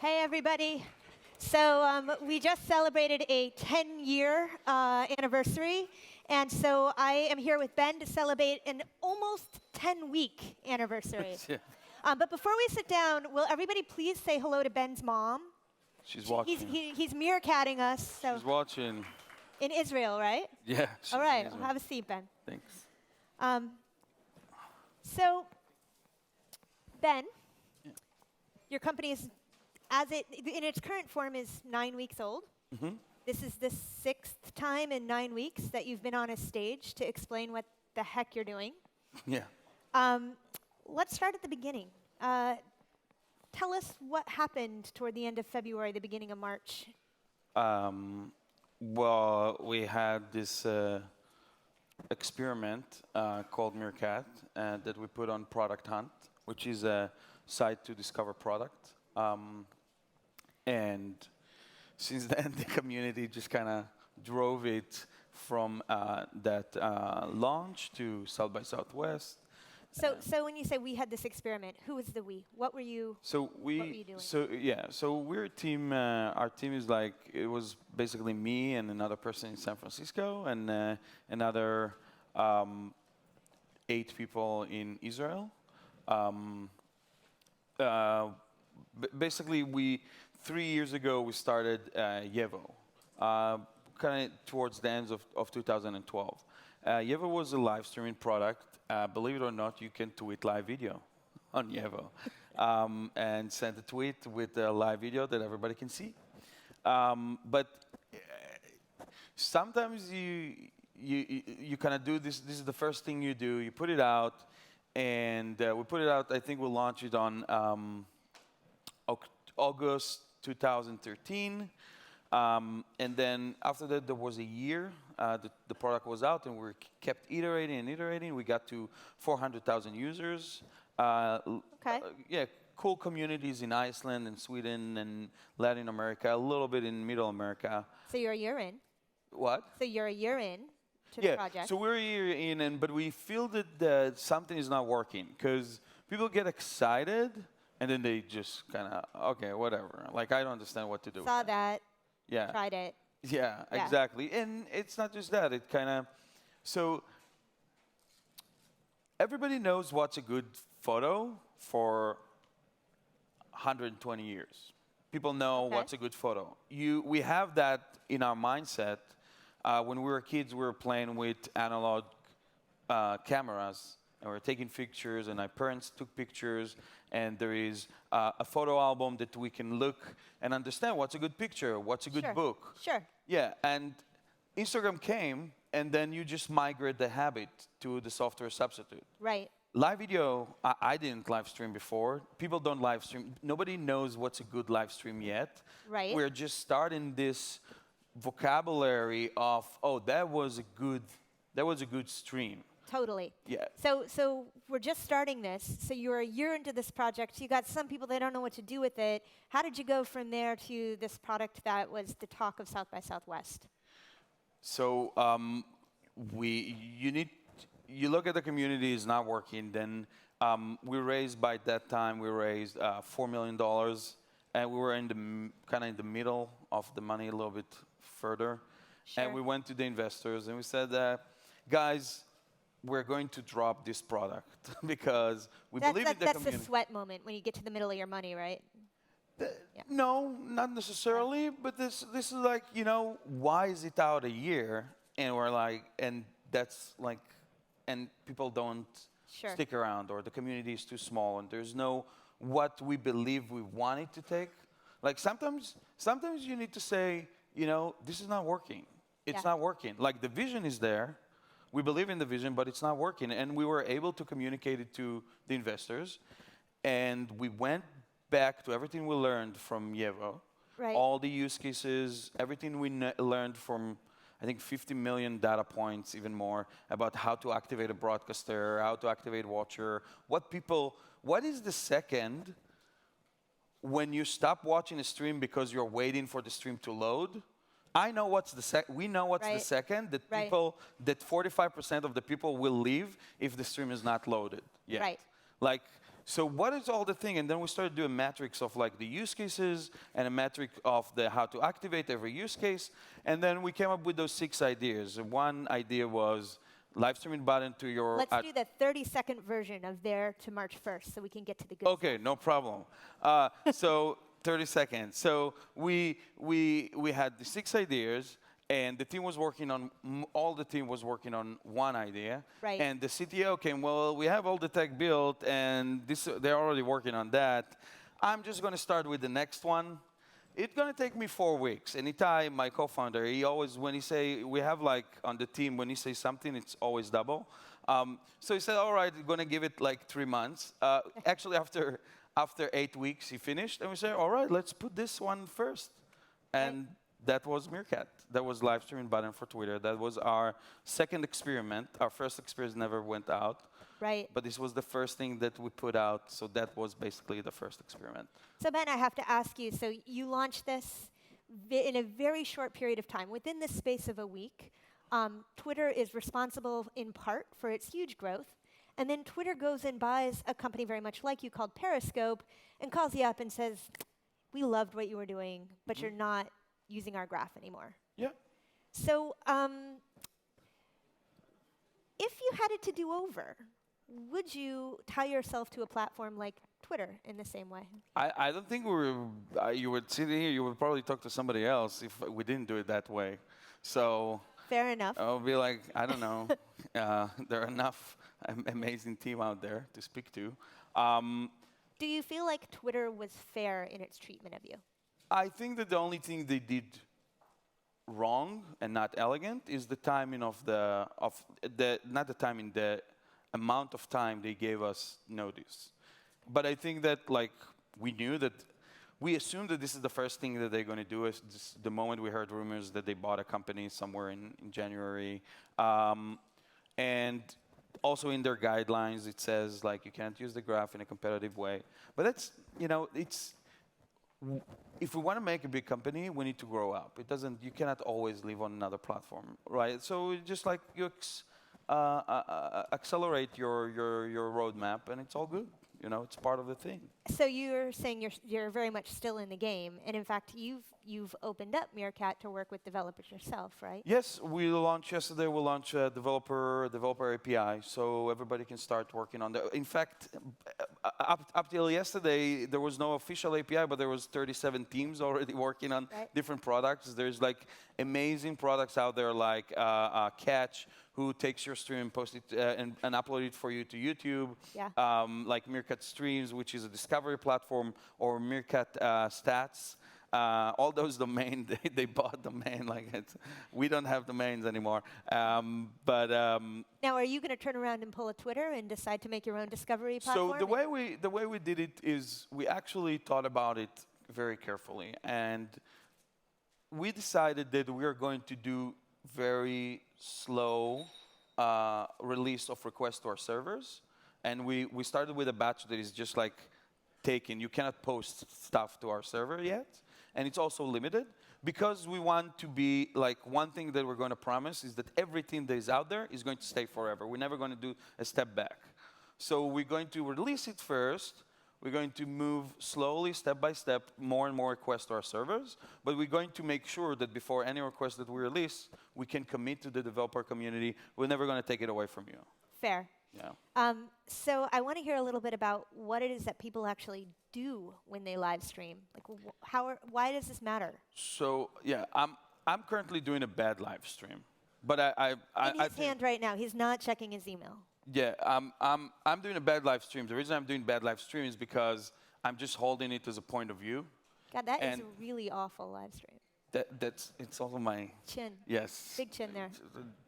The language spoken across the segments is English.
Hey, everybody. So we just celebrated a 10-year anniversary, and so I am here with Ben to celebrate an almost 10-week anniversary. Yeah. But before we sit down, will everybody please say hello to Ben's mom? She's watching. He's meerkatting us. So She's watching. in Israel, right? Yeah. She's All right. in Israel. Well, have a seat, Ben. Thanks. So, Ben, Yeah. your company is, in its current form, is 9 weeks old. Mm-hmm. This is the 6th time in 9 weeks that you've been on a stage to explain what the heck you're doing. Yeah. Let's start at the beginning. Tell us what happened toward the end of February, the beginning of March. Well, we had this experiment called Meerkat that we put on Product Hunt, which is a site to discover product. And since then, the community just kind of drove it from that launch to South by Southwest. So when you say we had this experiment, who was the we? What were you? So were you doing? So we're a team. Our team is like, it was basically me and another person in San Francisco and another 8 people in Israel. Basically, 3 years ago we started Yevo, kind of towards the end of 2012. Yevo was a live streaming product. Believe it or not, you can tweet live video on Yevo and send a tweet with a live video that everybody can see. But sometimes you kind of do this. This is the first thing you do. You put it out, and we put it out. I think we launched it on August 2013. And then after that, there was a year. The product was out, and we kept iterating and iterating. We got to 400,000 users. Yeah, cool communities in Iceland and Sweden and Latin America, a little bit in Middle America. So you're a year in. What? So you're a year in to the project. So we're a year in, but we feel that something is not working because people get excited, and then they just kind of, okay, whatever. Like, I don't understand what to do. Saw that. Yeah. Tried it. Yeah, exactly. And it's not just that. It kind of, so everybody knows what's a good photo for 120 years. People know what's a good photo. We have that in our mindset. When we were kids, we were playing with analog cameras, and we were taking pictures, and our parents took pictures, and there is a photo album that we can look and understand what's a good picture, what's a good book. Sure. Yeah, and Instagram came, and then you just migrate the habit to the software substitute. Right. Live video, I didn't live stream before. People don't live stream. Nobody knows what's a good live stream yet. Right. We're just starting this vocabulary of, oh, that was a good stream. Totally. Yeah. So we're just starting this. So you're a year into this project. You got some people that don't know what to do with it. How did you go from there to this product that was the talk of South by Southwest? So you look at the community is not working. Then we raised by that time $4 million, and we were kind of in the middle of the money, a little bit further. Sure. And we went to the investors and we said, guys, we're going to drop this product because we believe in the community. That's the sweat moment when you get to the middle of your money, right? No, not necessarily. But this is like, why is it out a year? And we're like, and that's like, and people don't stick around, or the community is too small, and there's no what we believe we want it to take. Like sometimes you need to say, this is not working. It's not working. Like the vision is there. We believe in the vision, but it's not working. And we were able to communicate it to the investors. And we went back to everything we learned from Yevo. Right. All the use cases, everything we learned from, I think, 50 million data points, even more, about how to activate a broadcaster, how to activate watcher, what is the second when you stop watching a stream because you're waiting for the stream to load? I know what's we know what's the second, that that 45% of the people will leave if the stream is not loaded yet. Right. Like, So what is all the thing? And then we started doing metrics of like the use cases and a metric of the how to activate every use case. And then we came up with those 6 ideas. And one idea was live streaming button to your... Let's do the 30-second version of there to March 1st so we can get to the good Okay, no problem. So 30 seconds. So we had the 6 ideas, and the team was working on, all the team was working on one idea. Right. And the CTO came, well, we have all the tech built, and they're already working on that. I'm just going to start with the next one. It's going to take me 4 weeks. And Itai, my co-founder, he always, when he say, we have like on the team, when he says something, it's always double. So he said, all right, we're going to give it like 3 months. Actually, after 8 weeks, he finished. And we said, all right, let's put this one first. And that was Meerkat. That was live streaming button for Twitter. That was our second experiment. Our first experiment never went out. Right. But this was the first thing that we put out. So that was basically the first experiment. So Ben, I have to ask you, so you launched this in a very short period of time. Within the space of a week, Twitter is responsible in part for its huge growth. And then Twitter goes and buys a company very much like you called Periscope and calls you up and says, we loved what you were doing, but you're not using our graph anymore. Yeah. So if you had it to do over, would you tie yourself to a platform like Twitter in the same way? I don't think you would sit here, you would probably talk to somebody else if we didn't do it that way. So fair enough. I'll be like, I don't know. There are enough amazing team out there to speak to. Do you feel like Twitter was fair in its treatment of you? I think that the only thing they did wrong and not elegant is the timing of not the timing, the amount of time they gave us notice. But I think that like we knew that, we assumed that this is the first thing that they're going to do. Is the moment we heard rumors that they bought a company somewhere in January, and also in their guidelines it says like you can't use the graph in a competitive way. But that's, you know, it's, if we want to make a big company, we need to grow up. It doesn't, you cannot always live on another platform, right? So just like you accelerate your roadmap, and it's all good. You know, it's part of the thing. So you're saying you're very much still in the game, and in fact, you've opened up Meerkat to work with developers yourself, right? Yes, we launched yesterday. We launched a developer API, so everybody can start working on that. In fact, up till yesterday, there was no official API, but there was 37 teams already working on different products. There's like amazing products out there, like Catch, who takes your stream and posts it and upload it for you to YouTube. Yeah. Like Meerkat Streams, which is a discovery platform, or Meerkat Stats. All those domains, they bought domain. Like we don't have domains anymore. Now, are you going to turn around and pull a Twitter and decide to make your own discovery platform? So the way we did it is we actually thought about it very carefully, and we decided that we are going to do very slow release of requests to our servers. And we started with a batch that is just like taken. You cannot post stuff to our server yet. And it's also limited because we want to be like, one thing that we're going to promise is that everything that is out there is going to stay forever. We're never going to do a step back. So we're going to release it first. We're going to move slowly, step by step, more and more requests to our servers. But we're going to make sure that before any request that we release, we can commit to the developer community. We're never going to take it away from you. Fair. Yeah. So I want to hear a little bit about what it is that people actually do when they live stream. Like, why does this matter? So yeah, I'm currently doing a bad live stream, but in his hand right now, he's not checking his email. Yeah, I'm doing a bad live stream. The reason I'm doing bad live stream is because I'm just holding it as a point of view. God, that is a really awful live stream. It's also my chin. Yes. Big chin there.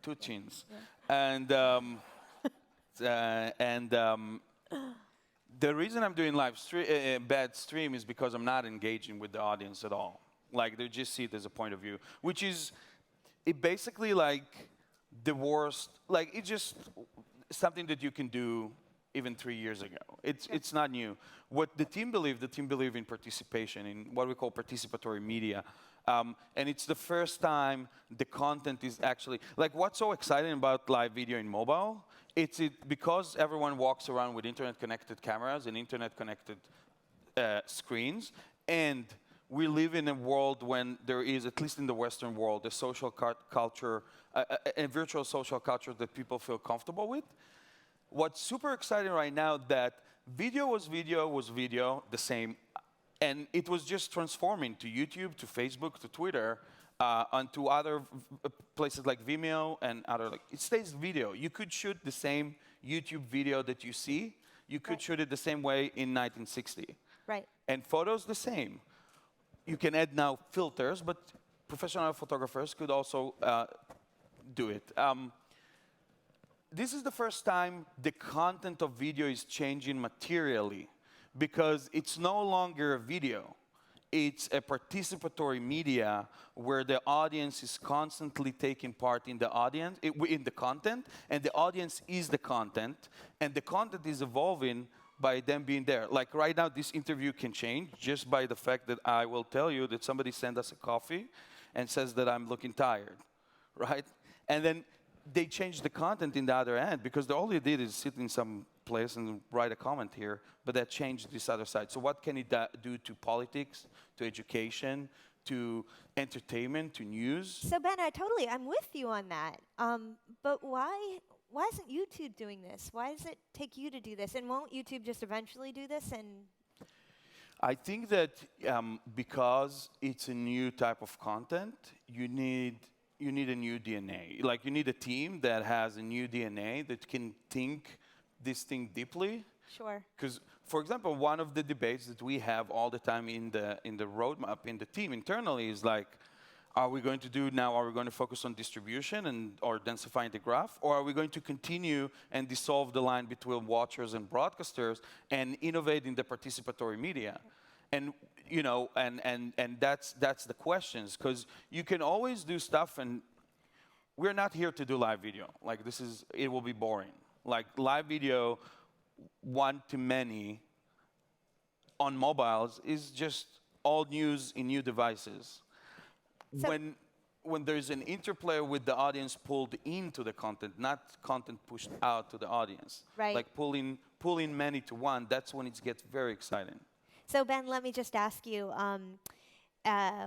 2 chins. Yeah. And the reason I'm doing bad stream is because I'm not engaging with the audience at all. Like they just see it as a point of view, which is basically like the worst. Like it's just something that you can do even 3 years ago. It's not new. What the team believed in participation, in what we call participatory media. And it's the first time the content is actually, like what's so exciting about live video in mobile because everyone walks around with internet-connected cameras and internet-connected screens, and we live in a world when there is, at least in the Western world, a social culture, a virtual social culture that people feel comfortable with. What's super exciting right now that video was video, the same, and it was just transforming to YouTube, to Facebook, to Twitter, onto other places like Vimeo and other. It stays video. You could shoot the same YouTube video that you see. You could shoot it the same way in 1960. Right. And photos the same. You can add now filters, but professional photographers could also do it. This is the first time the content of video is changing materially, because it's no longer a video. It's a participatory media where the audience is constantly taking part in the audience, in the content, and the audience is the content, and the content is evolving by them being there. Like right now, this interview can change just by the fact that I will tell you that somebody sent us a coffee and says that I'm looking tired, right? And then they change the content in the other end, because all they did is sit in some place and write a comment here, but that changed this other side. So what can it do to politics, to education, to entertainment, to news? So Ben, I'm with you on that. But why isn't YouTube doing this? Why does it take you to do this? And won't YouTube just eventually do this? And I think that because it's a new type of content, you need a new DNA. Like, you need a team that has a new DNA that can think this thing deeply. Sure. Because, for example, one of the debates that we have all the time in the roadmap, in the team internally, is like, are we going to focus on distribution or densifying the graph, or are we going to continue and dissolve the line between watchers and broadcasters and innovate in the participatory media? And that's the questions, because you can always do stuff, and we're not here to do live video. Like, it will be boring. Like, live video, one-to-many on mobiles is just old news in new devices. So when there's an interplay with the audience pulled into the content, not content pushed out to the audience, right. Like pulling many to one, that's when it gets very exciting. So Ben, let me just ask you,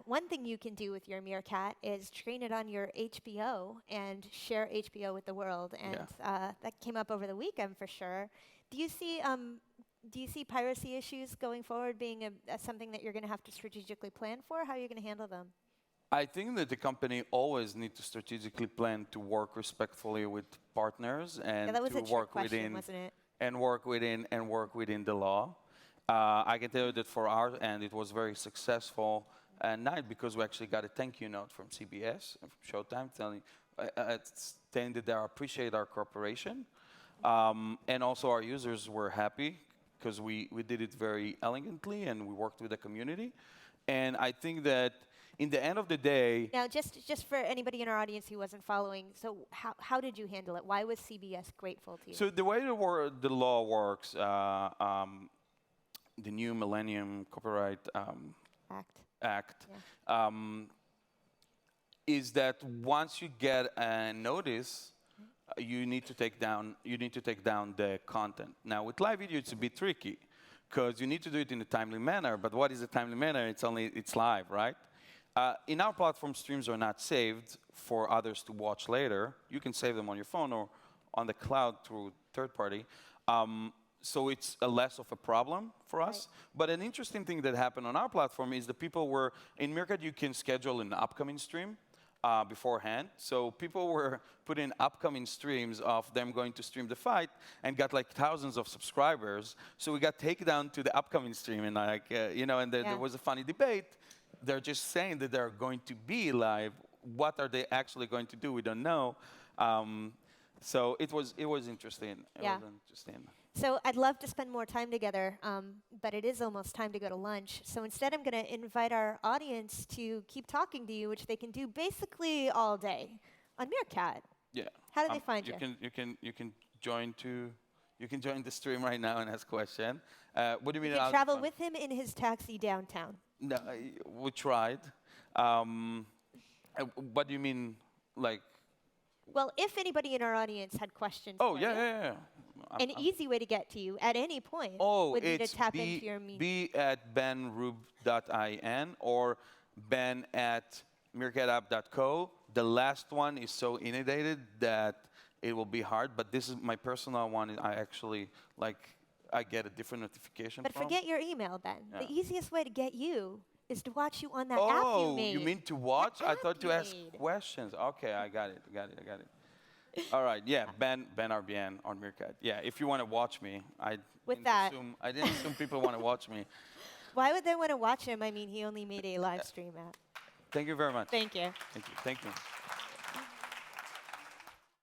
one thing you can do with your Meerkat is train it on your HBO and share HBO with the world. And that came up over the weekend for sure. Do you see piracy issues going forward being something that you're going to have to strategically plan for? How are you going to handle them? I think that the company always needs to strategically plan to work respectfully with partners and that was to a work question, within wasn't it? and work within the law. I can tell you that for our end, it was very successful night, because we actually got a thank you note from CBS and from Showtime saying that they appreciate our cooperation, and also our users were happy because we did it very elegantly and we worked with the community. And I think that in the end of the day... Now, just for anybody in our audience who wasn't following, so how did you handle it? Why was CBS grateful to you? So the way the law works, the new Millennium Copyright Act is that once you get a notice, you need to take down the content. Now, with live video, it's a bit tricky, because you need to do it in a timely manner. But what is a timely manner? It's live, right? In our platform, streams are not saved for others to watch later. You can save them on your phone or on the cloud through third party. So it's less of a problem for us. Right. But an interesting thing that happened on our platform is the people were, in Meerkat, you can schedule an upcoming stream beforehand. So people were putting upcoming streams of them going to stream the fight and got like thousands of subscribers. So we got taken down to the upcoming stream, and there was a funny debate. They're just saying that they're going to be live. What are they actually going to do? We don't know. So it was interesting. It was interesting. So I'd love to spend more time together, but it is almost time to go to lunch. So instead, I'm going to invite our audience to keep talking to you, which they can do basically all day on Meerkat. Yeah. How do they find you? You can join the stream right now and ask a question. What do you mean? You can travel with him in his taxi downtown. No, we tried. What do you mean, like? Well, if anybody in our audience had questions Oh, for yeah, you, yeah, yeah. an easy way to get to you at any point Oh, would be to it's tap into your media. b@benrub.in or ben@meerkatapp.co. The last one is so inundated that it will be hard, but this is my personal one. I actually, I get a different notification But from. forget your email, Ben. Yeah. The easiest way to get you is to watch you on that app you Oh, made. you mean to watch? I app thought to you ask made. questions. Okay, I got it. All right, yeah, Ben RBN on Meerkat. Yeah, if you want to watch me, I didn't assume people want to watch me. Why would they want to watch him? I mean, he only made a live stream app. Thank you very much. Thank you. Thank you.